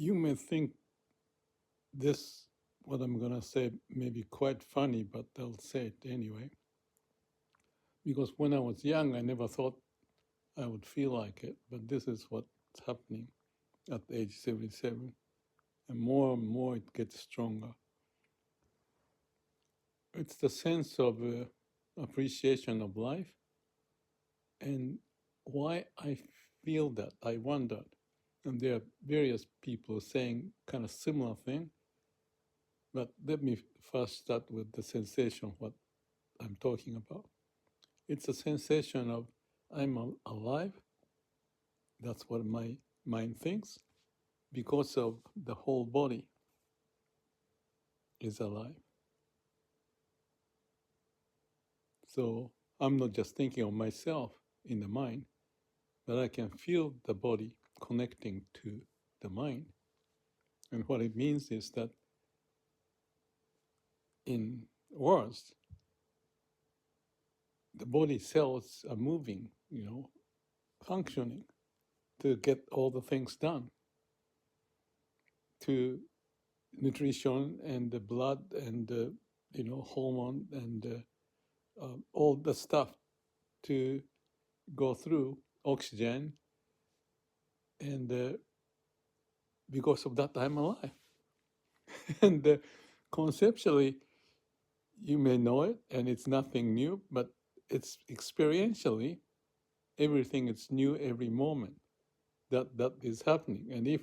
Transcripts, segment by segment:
You may think this, what I'm going to say, may be quite funny, but I'll say it anyway. Because when I was young, I never thought I would feel like it, but this is what's happening at age 77. And more it gets stronger. It's the sense of appreciation of life. And why I feel that, I wondered. And there are various people saying kind of similar thing. But let me first start with the sensation of what I'm talking about. It's a sensation of I'm alive. That's what my mind thinks, because of the whole body is alive. So I'm not just thinking of myself in the mind, but I can feel the body connecting to the mind. And what it means is that in words, the body cells are moving, functioning to get all the things done, to nutrition and the blood and the hormone and all the stuff to go through oxygen, and because of that I'm alive. And conceptually you may know it and it's nothing new, but it's experientially everything is new every moment that is happening. And if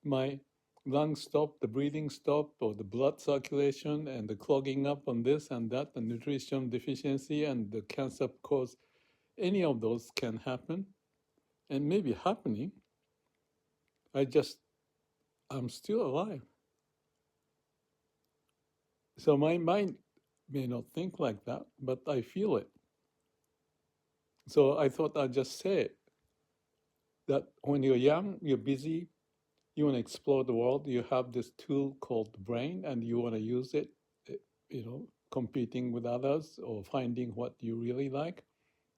my lungs stop, the breathing stop, or the blood circulation and the clogging up on this and that, the nutrition deficiency and the cancer cause, any of those can happen and maybe happening. I'm still alive. So my mind may not think like that, but I feel it. So I thought I'd just say it, that when you're young, you're busy, you want to explore the world, you have this tool called the brain and you want to use it, competing with others or finding what you really like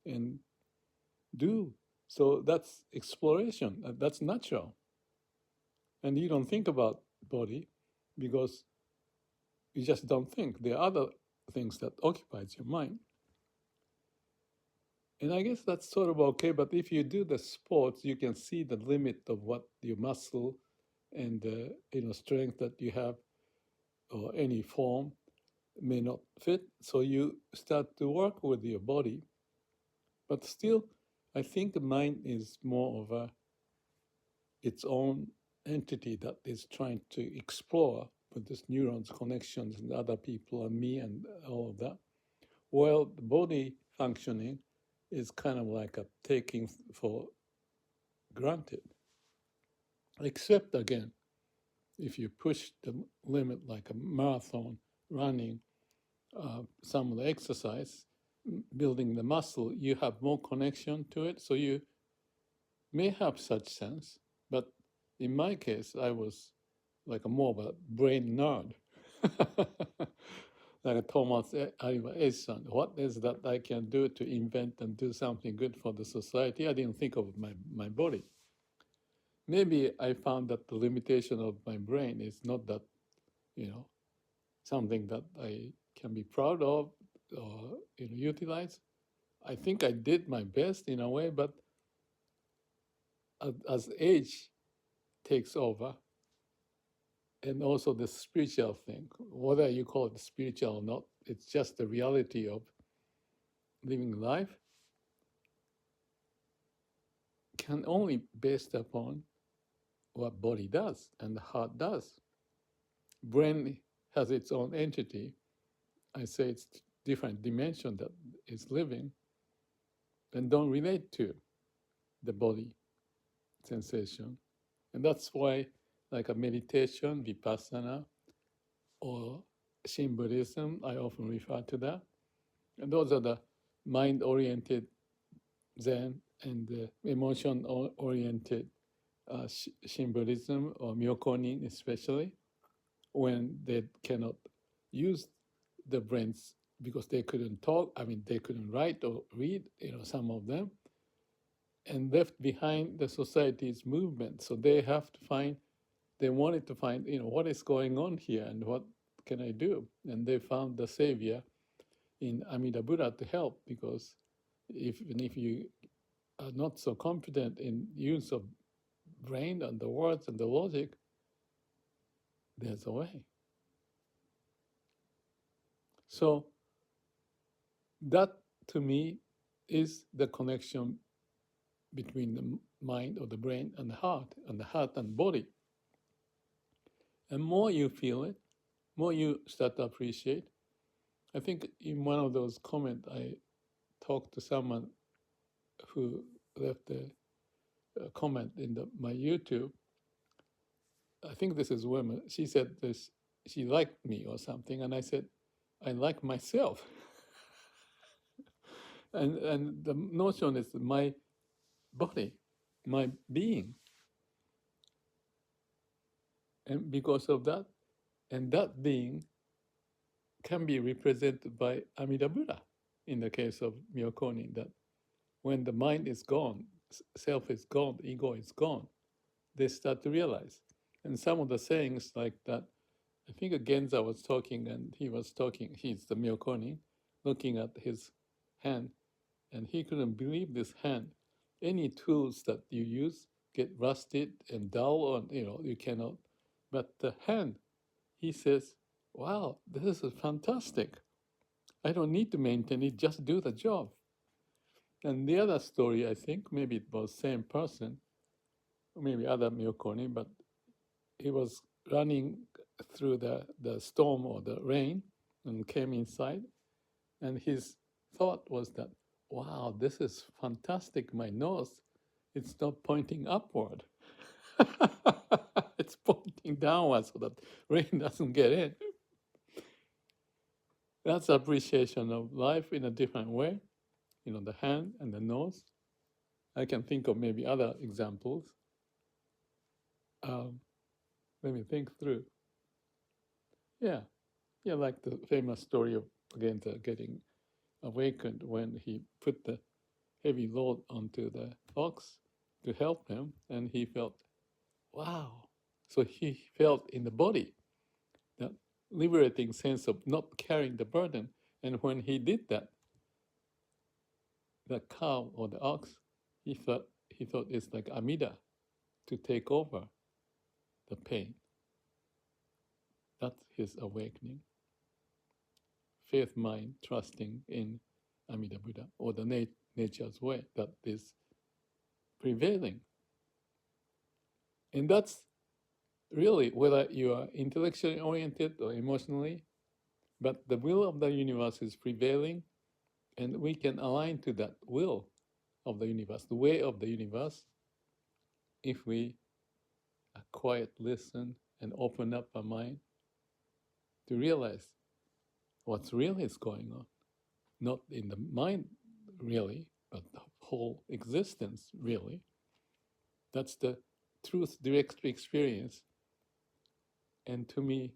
and do. So that's exploration, that's natural. And you don't think about body because you just don't think. There are other things that occupies your mind. And I guess that's sort of okay, but if you do the sports, you can see the limit of what your muscle and strength that you have or any form may not fit. So you start to work with your body. But still, I think the mind is more of its own entity that is trying to explore with these neurons, connections, and other people and me and all of that. While the body functioning is kind of like a taking for granted. Except again, if you push the limit like a marathon running, some of the exercise, building the muscle, you have more connection to it. So you may have such sense. But in my case, I was like more of a brain nerd. Like a Thomas Alva Edison. What is that I can do to invent and do something good for the society? I didn't think of my body. Maybe I found that the limitation of my brain is not that, something that I can be proud of or utilize. I think I did my best in a way, but as age takes over, and also the spiritual thing, whether you call it spiritual or not, it's just the reality of living life, can only be based upon what body does and the heart does. Brain has its own entity. I say it's different dimension that is living and don't relate to the body sensation. And that's why like a meditation, Vipassana, or Shin Buddhism, I often refer to that. And those are the mind-oriented Zen and emotion-oriented Shin Buddhism or Myokonin especially, when they cannot use the brains because they couldn't talk, they couldn't write or read, some of them, and left behind the society's movement. So they have to find they wanted to find, what is going on here and what can I do? And they found the savior in Amida Buddha to help, because even if you are not so confident in use of brain and the words and the logic, there's a way. So that, to me, is the connection between the mind or the brain and the heart and body. And more you feel it, more you start to appreciate. I think in one of those comments, I talked to someone who left a comment in my YouTube. I think this is women. She said this, she liked me or something, and I said, I like myself. and the notion is my body, my being. And because of that, and that being can be represented by Amida Buddha in the case of Myokonin, that when the mind is gone, self is gone, ego is gone, they start to realize. And some of the sayings like that, I think Genza was talking, and he's the Myokonin, looking at his hand, and he couldn't believe this hand. Any tools that you use get rusted and dull, or you cannot. But the hand, he says, wow, this is fantastic. I don't need to maintain it, just do the job. And the other story, I think, maybe it was same person, maybe other Miyokoni, but he was running through the storm or the rain and came inside. And his thought was that, wow, this is fantastic. My nose, it's not pointing upward. It's pointing downward so that rain doesn't get in. That's appreciation of life in a different way. The hand and the nose. I can think of maybe other examples. Let me think through. Yeah, like the famous story of, again, the getting awakened when he put the heavy load onto the ox to help him, and he felt, wow. So he felt in the body that liberating sense of not carrying the burden. And when he did that, the cow or the ox, he thought it's like Amida to take over the pain. That's his awakening. Faith mind, trusting in Amida Buddha, or the nature's way that is prevailing. And that's really whether you are intellectually oriented or emotionally, but the will of the universe is prevailing, and we can align to that will of the universe, the way of the universe, if we quiet listen and open up our mind to realize what's really is going on. Not in the mind, really, but the whole existence, really. That's the truth, direct experience. And to me,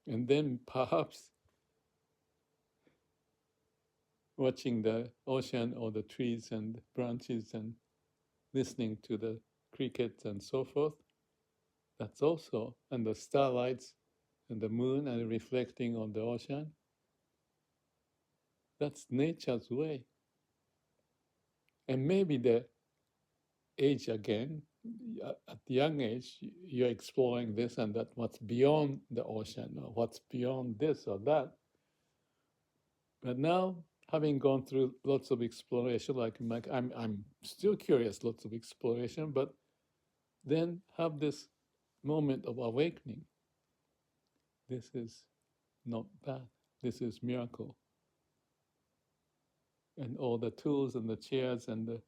and then perhaps watching the ocean or the trees and branches and listening to the crickets and so forth, that's also, and the starlights and the moon and reflecting on the ocean, that's nature's way. And maybe the age again, at the young age, you're exploring this and that, what's beyond the ocean, or what's beyond this or that. But now, having gone through lots of exploration, like I'm still curious, lots of exploration, but then have this moment of awakening. This is not bad. This is miracle. And all the tools and the chairs and the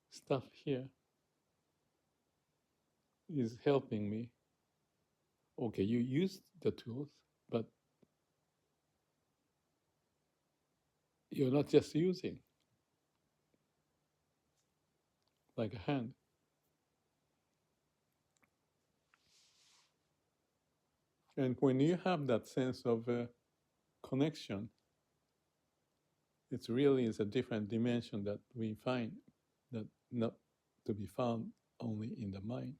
stuff here is helping me. Okay, you use the tools, but you're not just using like a hand. And when you have that sense of connection, it really is a different dimension that we find, that not to be found only in the mind.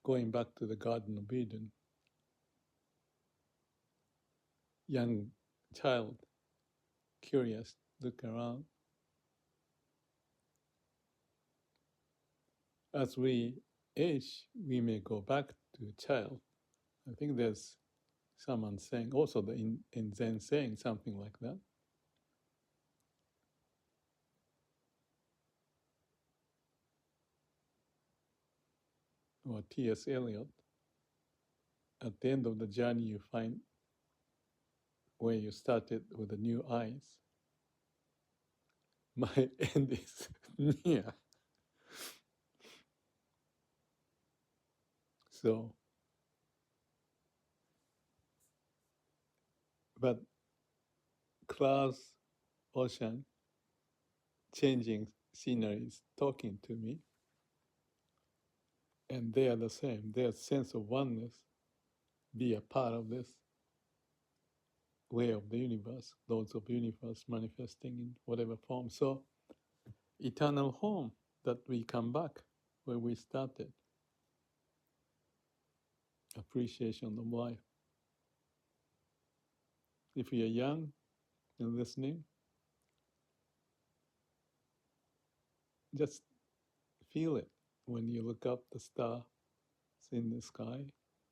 going back to the Garden of Eden, young child, curious, look around. As we age, we may go back to a child. I think there's someone saying, also in Zen saying something like that. Or T.S. Eliot, at the end of the journey you find where you started with the new eyes. My end is near. So, but clouds, ocean, changing sceneries talking to me, and they are the same. Their sense of oneness, be a part of this way of the universe, laws of the universe manifesting in whatever form. So, eternal home that we come back where we started. Appreciation of life. If you're young and listening, just feel it when you look up the stars in the sky,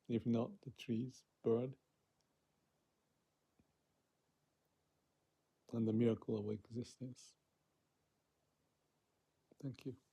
if not the trees, bird, and the miracle of existence. Thank you.